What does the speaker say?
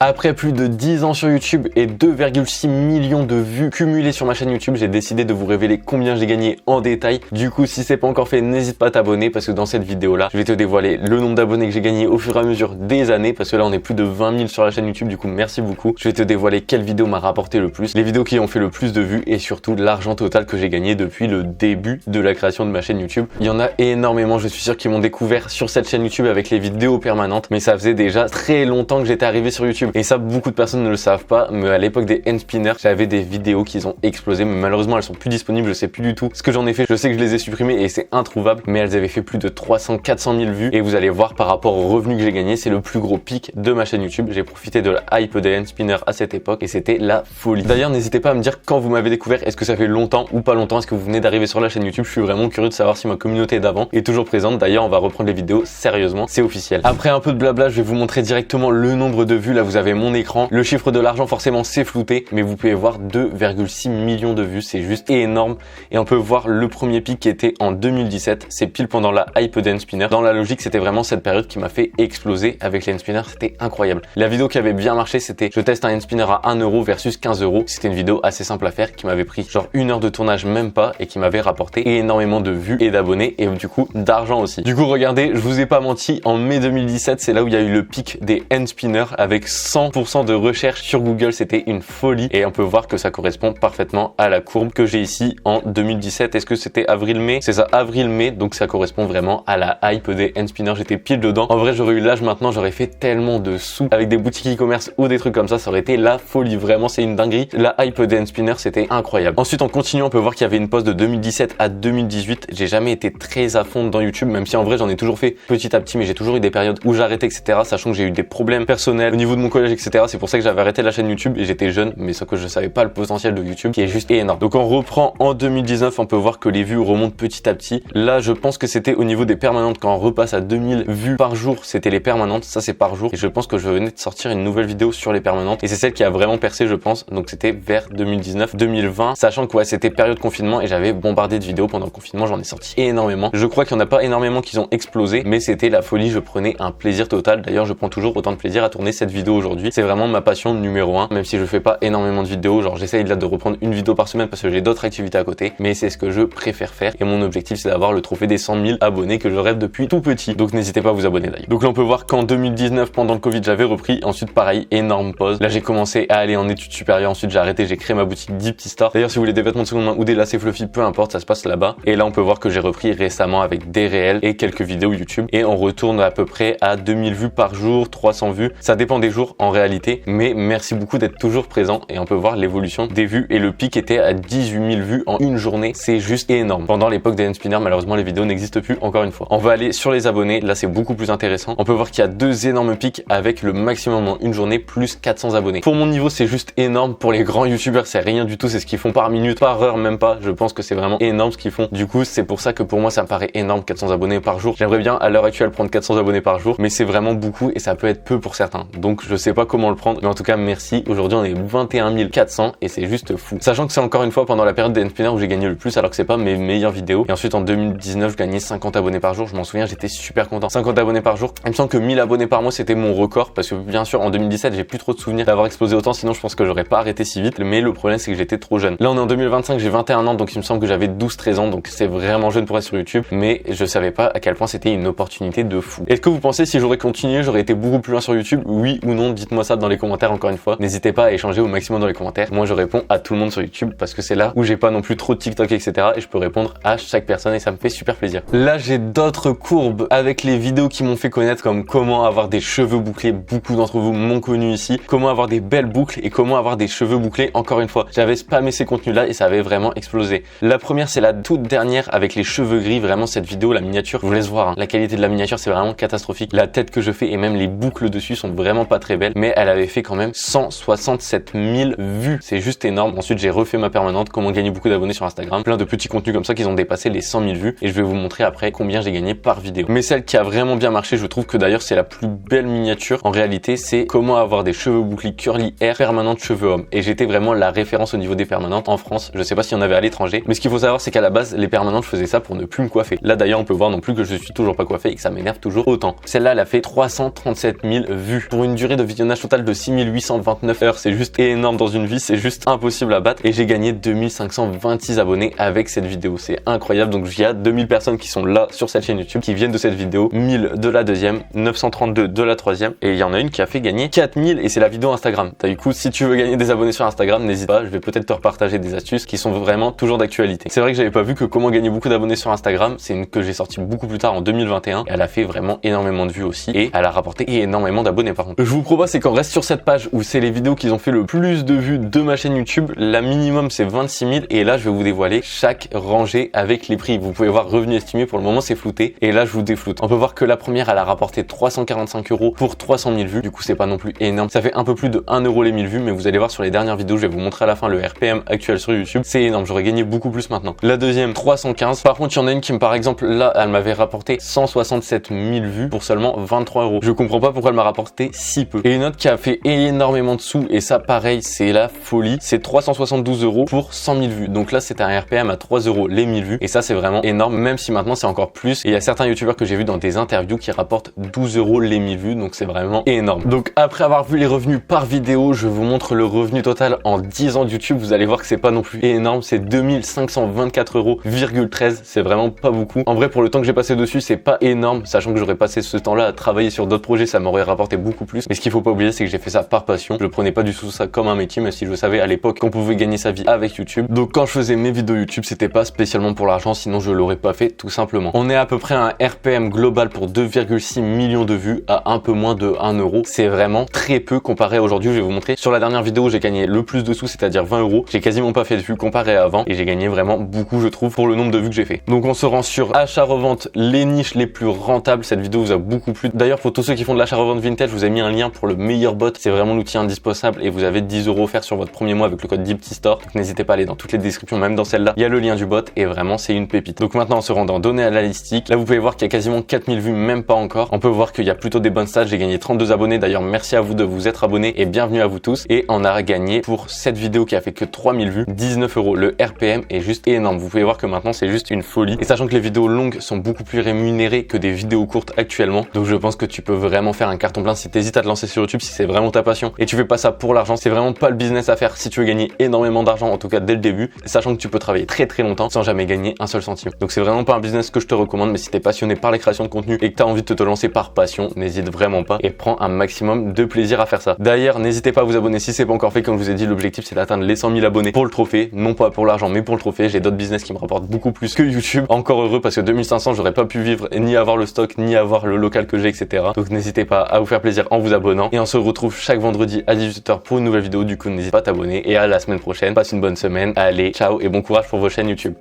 Après plus de 10 ans sur YouTube et 2,6 millions de vues cumulées sur ma chaîne YouTube, j'ai décidé de vous révéler combien j'ai gagné en détail. Du coup, si c'est pas encore fait, n'hésite pas à t'abonner parce que dans cette vidéo-là, je vais te dévoiler le nombre d'abonnés que j'ai gagné au fur et à mesure des années parce que là, on est plus de 20 000 sur la chaîne YouTube. Du coup, merci beaucoup. Je vais te dévoiler quelle vidéo m'a rapporté le plus, les vidéos qui ont fait le plus de vues et surtout l'argent total que j'ai gagné depuis le début de la création de ma chaîne YouTube. Il y en a énormément, je suis sûr, qui m'ont découvert sur cette chaîne YouTube avec les vidéos permanentes, mais ça faisait déjà très longtemps que j'étais arrivé sur YouTube. Et ça, beaucoup de personnes ne le savent pas, mais à l'époque des Endspinners, j'avais des vidéos qui ont explosé, mais malheureusement elles sont plus disponibles, je sais plus du tout ce que j'en ai fait. Je sais que je les ai supprimées et c'est introuvable, mais elles avaient fait plus de 300-400 000 vues et vous allez voir par rapport aux revenus que j'ai gagné, c'est le plus gros pic de ma chaîne YouTube. J'ai profité de la hype des Endspinners à cette époque et c'était la folie. D'ailleurs, n'hésitez pas à me dire quand vous m'avez découvert, est-ce que ça fait longtemps ou pas longtemps, est-ce que vous venez d'arriver sur la chaîne YouTube? Je suis vraiment curieux de savoir si ma communauté d'avant est toujours présente. D'ailleurs, on va reprendre les vidéos sérieusement, c'est officiel. Après un peu de blabla, je vais vous montrer directement le nombre de vues. Là, vous avez mon écran, le chiffre de l'argent forcément c'est flouté, mais vous pouvez voir 2,6 millions de vues, c'est juste énorme. Et on peut voir le premier pic qui était en 2017, c'est pile pendant la hype des Endspinners. Dans la logique, c'était vraiment cette période qui m'a fait exploser avec les Endspinners, c'était incroyable. La vidéo qui avait bien marché, c'était je teste un Endspinner à 1 euro versus 15 euros. C'était une vidéo assez simple à faire qui m'avait pris genre 1 heure de tournage, même pas, et qui m'avait rapporté énormément de vues et d'abonnés et du coup d'argent aussi. Du coup, regardez, je vous ai pas menti, en mai 2017, c'est là où il y a eu le pic des Endspinners avec 100% de recherche sur Google, c'était une folie et on peut voir que ça correspond parfaitement à la courbe que j'ai ici en 2017. Est-ce que c'était avril-mai? C'est ça, avril-mai, donc ça correspond vraiment à la hype des Endspinners, j'étais pile dedans. En vrai, j'aurais eu l'âge maintenant, j'aurais fait tellement de sous avec des boutiques e-commerce ou des trucs comme ça aurait été la folie, vraiment c'est une dinguerie. La hype des Endspinners, c'était incroyable. Ensuite, en continuant, on peut voir qu'il y avait une pause de 2017 à 2018. J'ai jamais été très à fond dans YouTube, même si en vrai j'en ai toujours fait petit à petit, mais j'ai toujours eu des périodes où j'arrêtais, etc. Sachant que j'ai eu des problèmes personnels au niveau de mon collège, etc. C'est pour ça que j'avais arrêté la chaîne YouTube et j'étais jeune, mais sauf que je savais pas le potentiel de YouTube qui est juste énorme. Donc on reprend en 2019, on peut voir que les vues remontent petit à petit. Là, je pense que c'était au niveau des permanentes. Quand on repasse à 2000 vues par jour, c'était les permanentes, ça c'est par jour. Et je pense que je venais de sortir une nouvelle vidéo sur les permanentes et c'est celle qui a vraiment percé, je pense. Donc c'était vers 2019-2020, sachant que ouais, c'était période confinement et j'avais bombardé de vidéos pendant le confinement, j'en ai sorti énormément. Je crois qu'il n'y en a pas énormément qui ont explosé, mais c'était la folie, je prenais un plaisir total. D'ailleurs, je prends toujours autant de plaisir à tourner cette vidéo aujourd'hui. C'est vraiment ma passion numéro 1, même si je fais pas énormément de vidéos, genre j'essaye là de reprendre une vidéo par semaine parce que j'ai d'autres activités à côté, mais c'est ce que je préfère faire et mon objectif c'est d'avoir le trophée des 100 000 abonnés que je rêve depuis tout petit. Donc n'hésitez pas à vous abonner d'ailleurs. Donc là on peut voir qu'en 2019 pendant le Covid j'avais repris, ensuite pareil, énorme pause. Là j'ai commencé à aller en études supérieures, ensuite j'ai arrêté, j'ai créé ma boutique Deepty Store. D'ailleurs si vous voulez des vêtements de seconde main ou des lacets fluffy, peu importe, ça se passe là-bas. Et là on peut voir que j'ai repris récemment avec des réels et quelques vidéos YouTube et on retourne à peu près à 2000 vues par jour, 300 vues. Ça dépend des jours en réalité, mais merci beaucoup d'être toujours présent et on peut voir l'évolution des vues et le pic était à 18 000 vues en une journée. C'est juste énorme. Pendant l'époque des Endspinners, malheureusement les vidéos n'existent plus encore une fois. On va aller sur les abonnés, là c'est beaucoup plus intéressant. On peut voir qu'il y a deux énormes pics avec le maximum en une journée plus 400 abonnés. Pour mon niveau c'est juste énorme, pour les grands youtubeurs c'est rien du tout, c'est ce qu'ils font par minute, par heure même pas. Je pense que c'est vraiment énorme ce qu'ils font. Du coup c'est pour ça que pour moi ça me paraît énorme, 400 abonnés par jour. J'aimerais bien à l'heure actuelle prendre 400 abonnés par jour, mais c'est vraiment beaucoup et ça peut être peu pour certains. Donc je sais pas comment le prendre, mais en tout cas merci. Aujourd'hui on est 21 400 et c'est juste fou. Sachant que c'est encore une fois pendant la période des Endspinners où j'ai gagné le plus alors que c'est pas mes meilleures vidéos. Et ensuite en 2019 je gagnais 50 abonnés par jour, je m'en souviens, j'étais super content. 50 abonnés par jour. Il me semble que 1000 abonnés par mois c'était mon record parce que bien sûr en 2017 j'ai plus trop de souvenirs d'avoir explosé autant, sinon je pense que j'aurais pas arrêté si vite. Mais le problème c'est que j'étais trop jeune. Là on est en 2025, j'ai 21 ans donc il me semble que j'avais 12-13 ans, donc c'est vraiment jeune pour être sur YouTube, mais je savais pas à quel point c'était une opportunité de fou. Est-ce que vous pensez si j'aurais continué, j'aurais été beaucoup plus loin sur YouTube? Oui ou non? Dites-moi ça dans les commentaires encore une fois. N'hésitez pas à échanger au maximum dans les commentaires. Moi je réponds à tout le monde sur YouTube parce que c'est là où j'ai pas non plus trop de TikTok etc. et je peux répondre à chaque personne et ça me fait super plaisir. Là j'ai d'autres courbes avec les vidéos qui m'ont fait connaître comme comment avoir des cheveux bouclés. Beaucoup d'entre vous m'ont connu ici. Comment avoir des belles boucles et comment avoir des cheveux bouclés. Encore une fois, j'avais spammé ces contenus là et ça avait vraiment explosé. La première c'est la toute dernière avec les cheveux gris. Vraiment cette vidéo, la miniature, je vous laisse voir hein. La qualité de la miniature c'est vraiment catastrophique. La tête que je fais et même les boucles dessus sont vraiment pas très belles, mais elle avait fait quand même 167 000 vues. C'est juste énorme. Ensuite j'ai refait ma permanente, comment gagner beaucoup d'abonnés sur Instagram. Plein de petits contenus comme ça qui ont dépassé les 100 000 vues et je vais vous montrer après combien j'ai gagné par vidéo. Mais celle qui a vraiment bien marché, je trouve que d'ailleurs c'est la plus belle miniature en réalité, c'est comment avoir des cheveux bouclés curly hair permanente cheveux hommes. Et j'étais vraiment la référence au niveau des permanentes en France. Je sais pas s'il y en avait à l'étranger, mais ce qu'il faut savoir c'est qu'à la base les permanentes je faisais ça pour ne plus me coiffer. Là d'ailleurs on peut voir non plus que je suis toujours pas coiffé et que ça m'énerve toujours autant. Celle-là elle a fait 337 000 vues pour une durée de visionnage total de 6829 heures. C'est juste énorme dans une vie, c'est juste impossible à battre. Et j'ai gagné 2526 abonnés avec cette vidéo. C'est incroyable. Donc il y a 2000 personnes qui sont là sur cette chaîne YouTube, qui viennent de cette vidéo, 1000 de la deuxième, 932 de la troisième. Et il y en a une qui a fait gagner 4000 et c'est la vidéo Instagram. Du coup, si tu veux gagner des abonnés sur Instagram, n'hésite pas, je vais peut-être te repartager des astuces qui sont vraiment toujours d'actualité. C'est vrai que j'avais pas vu que comment gagner beaucoup d'abonnés sur Instagram, c'est une que j'ai sortie beaucoup plus tard en 2021 et elle a fait vraiment énormément de vues aussi et elle a rapporté énormément d'abonnés par contre. Je vous propose c'est qu'on reste sur cette page où c'est les vidéos qui ont fait le plus de vues de ma chaîne YouTube. La minimum c'est 26 000 et là je vais vous dévoiler chaque rangée avec les prix. Vous pouvez voir revenu estimé, pour le moment c'est flouté et là je vous défloute. On peut voir que la première elle a rapporté 345 € pour 300 000 vues. Du coup c'est pas non plus énorme. Ça fait un peu plus de 1 € les 1000 vues, mais vous allez voir sur les dernières vidéos, je vais vous montrer à la fin le RPM actuel sur YouTube. C'est énorme, j'aurais gagné beaucoup plus maintenant. La deuxième 315. Par contre il y en a une qui par exemple là elle m'avait rapporté 167 000 vues pour seulement 23 €. Je comprends pas pourquoi elle m'a rapporté si peu. Et une autre qui a fait énormément de sous et ça pareil c'est la folie, c'est 372 € pour 100 000 vues. Donc là c'est un RPM à 3 € les 1000 vues et ça c'est vraiment énorme, même si maintenant c'est encore plus. Et il y a certains youtubeurs que j'ai vu dans des interviews qui rapportent 12 € les 1000 vues, donc c'est vraiment énorme. Donc après avoir vu les revenus par vidéo, je vous montre le revenu total en 10 ans de YouTube. Vous allez voir que c'est pas non plus énorme, c'est 2524,13 €. C'est vraiment pas beaucoup. En vrai pour le temps que j'ai passé dessus c'est pas énorme, sachant que j'aurais passé ce temps-là à travailler sur d'autres projets, ça m'aurait rapporté beaucoup plus. Mais ce qu'il faut pas oublier c'est que j'ai fait ça par passion. Je prenais pas du tout ça comme un métier, même si je savais à l'époque qu'on pouvait gagner sa vie avec YouTube. Donc quand je faisais mes vidéos YouTube c'était pas spécialement pour l'argent, sinon je l'aurais pas fait tout simplement. On est à peu près à un RPM global pour 2,6 millions de vues à un peu moins de 1 €. C'est vraiment très peu comparé à aujourd'hui. Je vais vous montrer sur la dernière vidéo j'ai gagné le plus de sous, c'est-à-dire 20 €. J'ai quasiment pas fait de vues comparé à avant et j'ai gagné vraiment beaucoup je trouve pour le nombre de vues que j'ai fait. Donc on se rend sur achat-revente, les niches les plus rentables. Cette vidéo vous a beaucoup plu. D'ailleurs pour tous ceux qui font de l'achat-revente vintage, je vous ai mis un lien pour le meilleur bot. C'est vraiment l'outil indispensable et vous avez 10 € offerts sur votre premier mois avec le code DeepTStore. Donc n'hésitez pas à aller dans toutes les descriptions, même dans celle-là. Il y a le lien du bot et vraiment c'est une pépite. Donc maintenant on se rend dans données analytiques. Là vous pouvez voir qu'il y a quasiment 4000 vues, même pas encore. On peut voir qu'il y a plutôt des bonnes stats. J'ai gagné 32 abonnés. D'ailleurs merci à vous de vous être abonnés et bienvenue à vous tous. Et on a gagné pour cette vidéo qui a fait que 3000 vues, 19 €. Le RPM est juste énorme. Vous pouvez voir que maintenant c'est juste une folie. Et sachant que les vidéos longues sont beaucoup plus rémunérées que des vidéos courtes actuellement. Donc je pense que tu peux vraiment faire un carton plein si t'hésites à te lancer sur YouTube, si c'est vraiment ta passion et tu fais pas ça pour l'argent. C'est vraiment pas le business à faire si tu veux gagner énormément d'argent, en tout cas dès le début, sachant que tu peux travailler très longtemps sans jamais gagner un seul centime. Donc c'est vraiment pas un business que je te recommande, mais si t'es passionné par les créations de contenu et que t'as envie de te lancer par passion, n'hésite vraiment pas et prends un maximum de plaisir à faire ça. D'ailleurs, n'hésitez pas à vous abonner si c'est pas encore fait. Comme je vous ai dit, l'objectif c'est d'atteindre les 100 000 abonnés pour le trophée, non pas pour l'argent mais pour le trophée. J'ai d'autres business qui me rapportent beaucoup plus que YouTube. Encore heureux parce que 2500 j'aurais pas pu vivre ni avoir le stock ni avoir le local que j'ai, etc. Donc n'hésitez pas à vous faire plaisir en vous abonnant et on se retrouve chaque vendredi à 18 h pour une nouvelle vidéo. Du coup n'hésite pas à t'abonner et à la semaine prochaine. Passe une bonne semaine. Allez, ciao et bon courage pour vos chaînes YouTube.